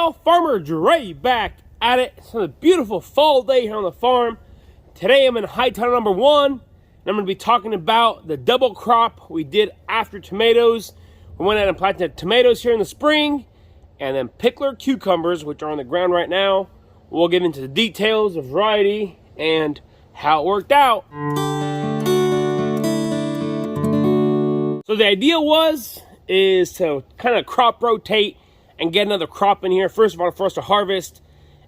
y'all, Farmer Dre back at it. It's a beautiful fall day here on the farm. Today I'm in high tunnel number 1, and I'm going to be talking about the double crop we did after tomatoes. We went ahead and planted tomatoes here in the spring, and then pickler cucumbers, which are on the ground right now. We'll get into the details of variety and how it worked out. So the idea is to kind of crop rotate and get another crop in here. First of all, for us to harvest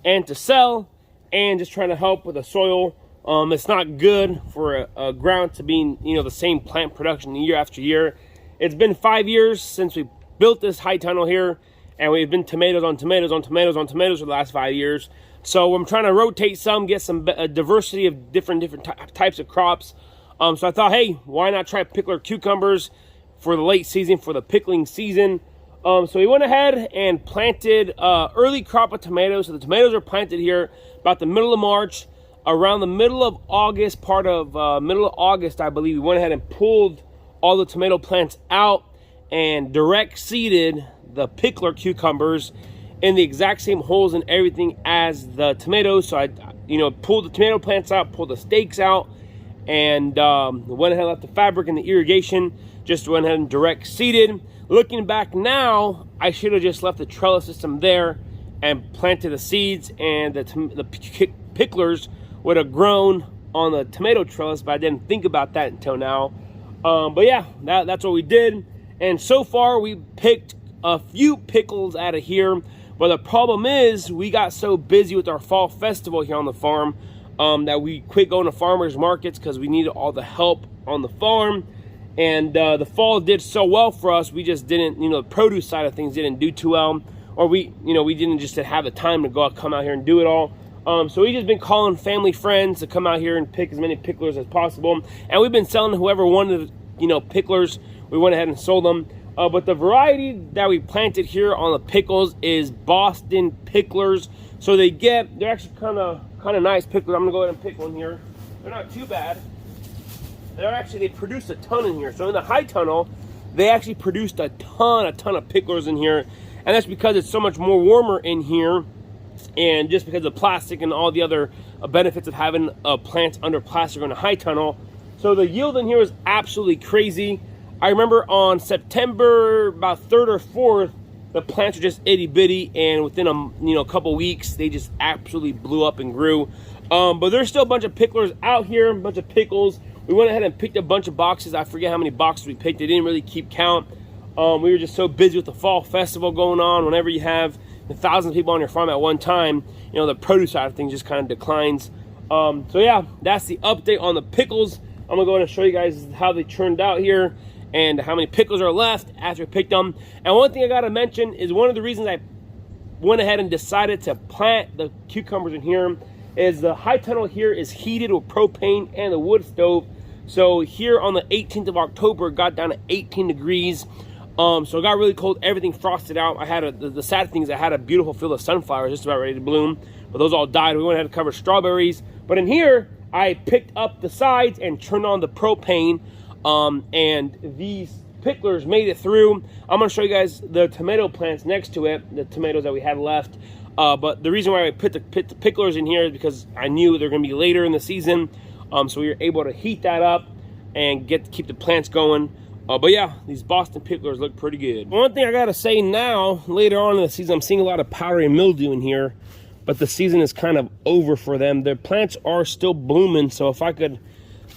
and to sell, and just trying to help with the soil. It's not good for a ground to be, the same plant production year after year. It's been 5 years since we built this high tunnel here, and we've been tomatoes on tomatoes on tomatoes on tomatoes for the last 5 years. So I'm trying to rotate some, get some diversity of different types of crops. So I thought, hey, why not try pickler cucumbers for the late season, for the pickling season? So we went ahead and planted early crop of tomatoes. So the tomatoes are planted here about the middle of March. Around the middle of August, middle of August, I believe, we went ahead and pulled all the tomato plants out and direct seeded the pickler cucumbers in the exact same holes and everything as the tomatoes. So I, pulled the tomato plants out, pulled the stakes out, and went ahead and left the fabric and the irrigation. Just went ahead and direct seeded. Looking back now, I should have just left the trellis system there and planted the seeds, and the picklers would have grown on the tomato trellis, but I didn't think about that until now. But yeah, that's what we did. And so far, we picked a few pickles out of here. But the problem is, we got so busy with our fall festival here on the farm that we quit going to farmers markets because we needed all the help on the farm. And the fall did so well for us, we just didn't, the produce side of things didn't do too well. Or we didn't just have the time to come out here and do it all. So we just been calling family, friends to come out here and pick as many picklers as possible. And we've been selling whoever wanted, picklers. We went ahead and sold them. But the variety that we planted here on the pickles is Boston picklers. So they're actually kind of nice picklers. I'm gonna go ahead and pick one here. They're not too bad. They produced a ton in here. So in the high tunnel, they actually produced a ton of picklers in here. And that's because it's so much more warmer in here. And just because of plastic and all the other benefits of having plants under plastic in a high tunnel. So the yield in here is absolutely crazy. I remember on September about 3rd or 4th, the plants were just itty bitty, and within a couple weeks, they just absolutely blew up and grew. But there's still a bunch of picklers out here, a bunch of pickles. We went ahead and picked a bunch of boxes. I forget how many boxes we picked. They didn't really keep count. We were just so busy with the fall festival going on. Whenever you have 1,000 people on your farm at one time, the produce side of things just kind of declines. So yeah, that's the update on the pickles. I'm gonna go ahead and show you guys how they turned out here and how many pickles are left after we picked them. And one thing I gotta mention is one of the reasons I went ahead and decided to plant the cucumbers in here is the high tunnel here is heated with propane and the wood stove. So here on the 18th of October, it got down to 18 degrees. So it got really cold, everything frosted out. I had the sad thing is I had a beautiful field of sunflowers just about ready to bloom, but those all died. We went ahead and cover strawberries. But in here, I picked up the sides and turned on the propane, and these picklers made it through. I'm gonna show you guys the tomato plants next to it, the tomatoes that we had left. But the reason why I put the picklers in here is because I knew they're gonna be later in the season. So we were able to heat that up and keep the plants going. But yeah, these Boston picklers look pretty good. One thing I gotta say now, later on in the season, I'm seeing a lot of powdery mildew in here, but the season is kind of over for them. Their plants are still blooming, so if I could,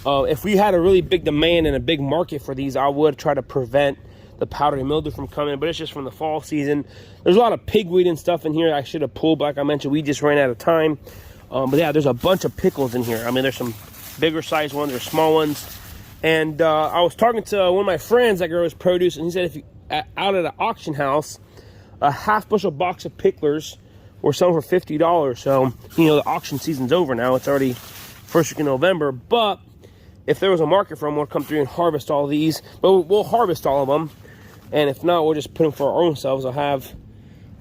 if we had a really big demand and a big market for these, I would try to prevent the powdery mildew from coming, but it's just from the fall season. There's a lot of pigweed and stuff in here I should have pulled, but like I mentioned, we just ran out of time. But yeah, there's a bunch of pickles in here. I mean, there's some bigger sized ones, there's small ones. And I was talking to one of my friends that grows produce, and he said if you out at an auction house, a half bushel box of picklers were selling for $50. So the auction season's over now. It's already first week in November. But if there was a market for them, we'll come through and harvest all these. But we'll harvest all of them, and if not, we'll just put them for our own selves. I'll have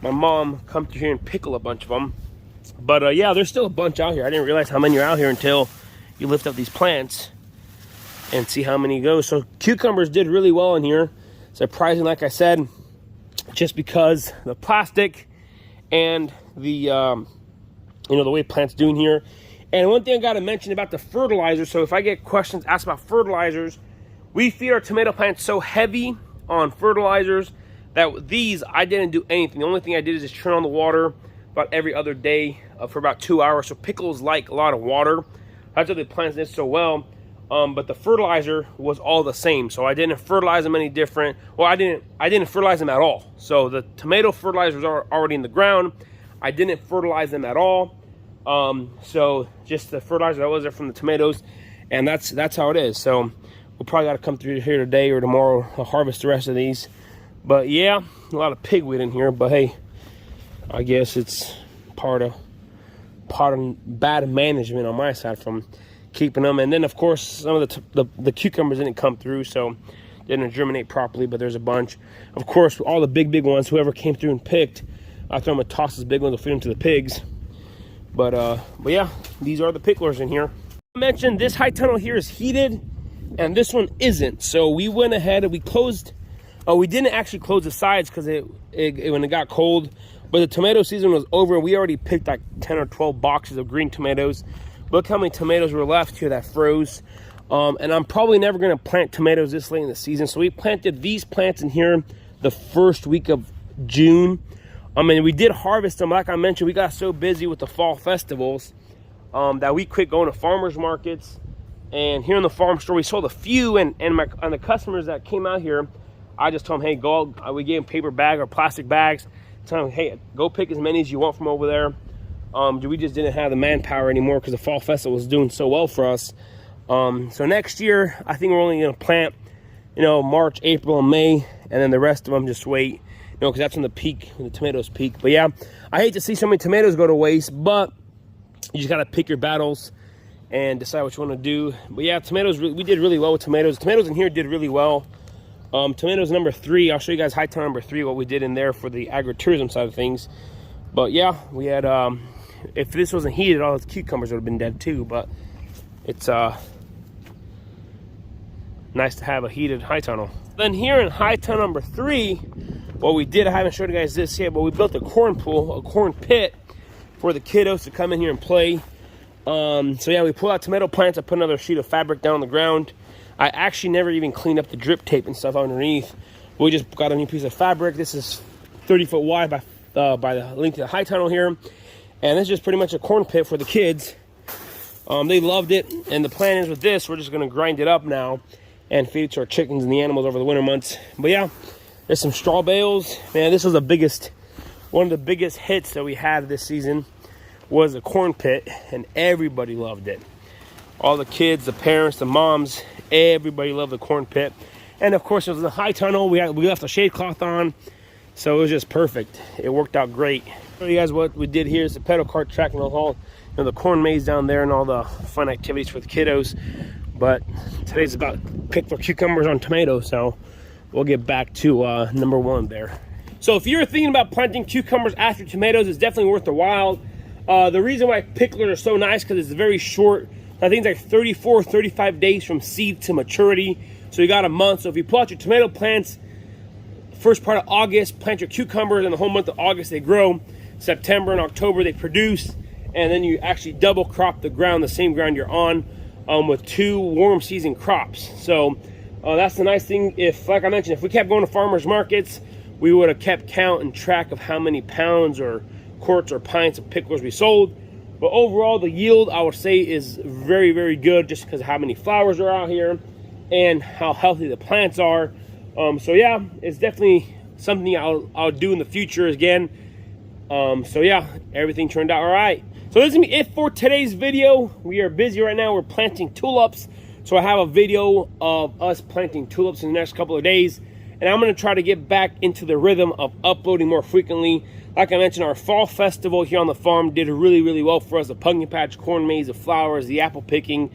my mom come through here and pickle a bunch of them. But yeah, there's still a bunch out here. I didn't realize how many are out here until you lift up these plants and see how many go. So cucumbers did really well in here. Surprising, like I said, just because the plastic and the the way plants doing here. And one thing I got to mention about the fertilizer, so if I get questions asked about fertilizers, we feed our tomato plants so heavy on fertilizers that with these, I didn't do anything. The only thing I did is just turn on the water about every other day for about 2 hours. So pickles like a lot of water. That's why the plants did so well. But the fertilizer was all the same. So I didn't fertilize them any different. Well, I didn't fertilize them at all. So the tomato fertilizers are already in the ground. I didn't fertilize them at all. So just the fertilizer that was there from the tomatoes, and that's how it is. So we'll probably got to come through here today or tomorrow to harvest the rest of these. But yeah, a lot of pigweed in here. But hey, I guess it's part of bad management on my side from keeping them. And then of course some of the cucumbers didn't come through, so didn't germinate properly. But there's a bunch. Of course, all the big ones. Whoever came through and picked, I throw them and toss those big ones to feed them to the pigs. But yeah, these are the picklers in here. I mentioned this high tunnel here is heated, and this one isn't. So we went ahead and we closed. We didn't actually close the sides because when it got cold. But the tomato season was over, and we already picked like 10 or 12 boxes of green tomatoes. Look how many tomatoes were left here that froze. And I'm probably never going to plant tomatoes this late in the season. So we planted these plants in here the first week of June. And we did harvest them. Like I mentioned, we got so busy with the fall festivals that we quit going to farmers markets. And here in the farm store, we sold a few. And the customers that came out here, I just told them, hey, go. We gave them paper bag or plastic bags. Tell them, hey, go pick as many as you want from over there. We just didn't have the manpower anymore because the fall festival was doing so well for us. So next year, I think we're only going to plant, March, April, and May, and then the rest of them just wait, because that's when the tomatoes peak. But yeah, I hate to see so many tomatoes go to waste, but you just got to pick your battles and decide what you want to do. But yeah, tomatoes, we did really well with tomatoes. Tomatoes in here did really well. Tomatoes number 3, I'll show you guys high tunnel number 3, what we did in there for the agritourism side of things. But yeah, we had, if this wasn't heated, all those cucumbers would have been dead too. But it's nice to have a heated high tunnel. Then here in high tunnel number 3, what we did, I haven't showed you guys this yet, but we built a corn pool, a corn pit for the kiddos to come in here and play. So yeah, we pulled out tomato plants. I put another sheet of fabric down on the ground. I actually never even cleaned up the drip tape and stuff underneath. We just got a new piece of fabric. This is 30 foot wide by the length of the high tunnel here. And it's just pretty much a corn pit for the kids. They loved it. And the plan is with this, we're just going to grind it up now and feed it to our chickens and the animals over the winter months. But yeah, there's some straw bales. Man, this was one of the biggest hits that we had this season was a corn pit, and everybody loved it. All the kids, the parents, the moms, everybody loved the corn pit. And of course, it was a high tunnel. We left a shade cloth on, so it was just perfect. It worked out great. I'll show you guys what we did here is the pedal cart track and all, the corn maze down there and all the fun activities for the kiddos. But today's about pick for cucumbers on tomatoes, so we'll get back to number 1 there. So if you're thinking about planting cucumbers after tomatoes, it's definitely worth the while. The reason why picklers are so nice because it's very short. I think it's like 34, 35 days from seed to maturity. So you got a month. So if you pull out your tomato plants, first part of August, plant your cucumbers, and the whole month of August they grow. September and October they produce. And then you actually double crop the ground, the same ground you're on, with 2 warm season crops. So that's the nice thing. If, like I mentioned, if we kept going to farmers markets, we would have kept count and track of how many pounds or quarts or pints of picklers we sold. But overall, the yield, I would say, is very, very good just because of how many flowers are out here and how healthy the plants are. So yeah, it's definitely something I'll do in the future again. So yeah, everything turned out all right. So this is gonna be it for today's video. We are busy right now. We're planting tulips. So I have a video of us planting tulips in the next couple of days. And I'm gonna try to get back into the rhythm of uploading more frequently. Like I mentioned, our fall festival here on the farm did really, really well for us. The pumpkin patch, corn maze, the flowers, the apple picking.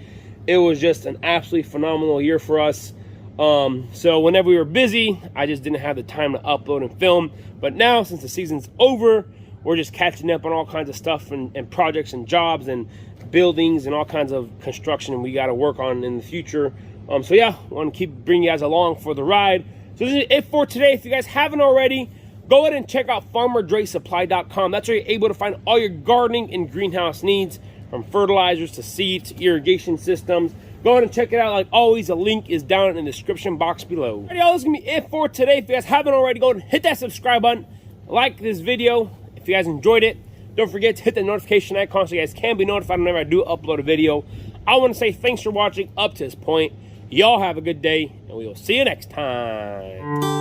It was just an absolutely phenomenal year for us. So whenever we were busy, I just didn't have the time to upload and film. But now, since the season's over, we're just catching up on all kinds of stuff and projects and jobs and buildings and all kinds of construction we got to work on in the future. So yeah, I want to keep bringing you guys along for the ride. So this is it for today. If you guys haven't already, go ahead and check out FarmerDreSupply.com. That's where you're able to find all your gardening and greenhouse needs, from fertilizers to seeds to irrigation systems. Go ahead and check it out. Like always, a link is down in the description box below. Alright, y'all, this is going to be it for today. If you guys haven't already, go ahead and hit that subscribe button. Like this video if you guys enjoyed it. Don't forget to hit the notification icon so you guys can be notified whenever I do upload a video. I want to say thanks for watching up to this point. Y'all have a good day, and we will see you next time.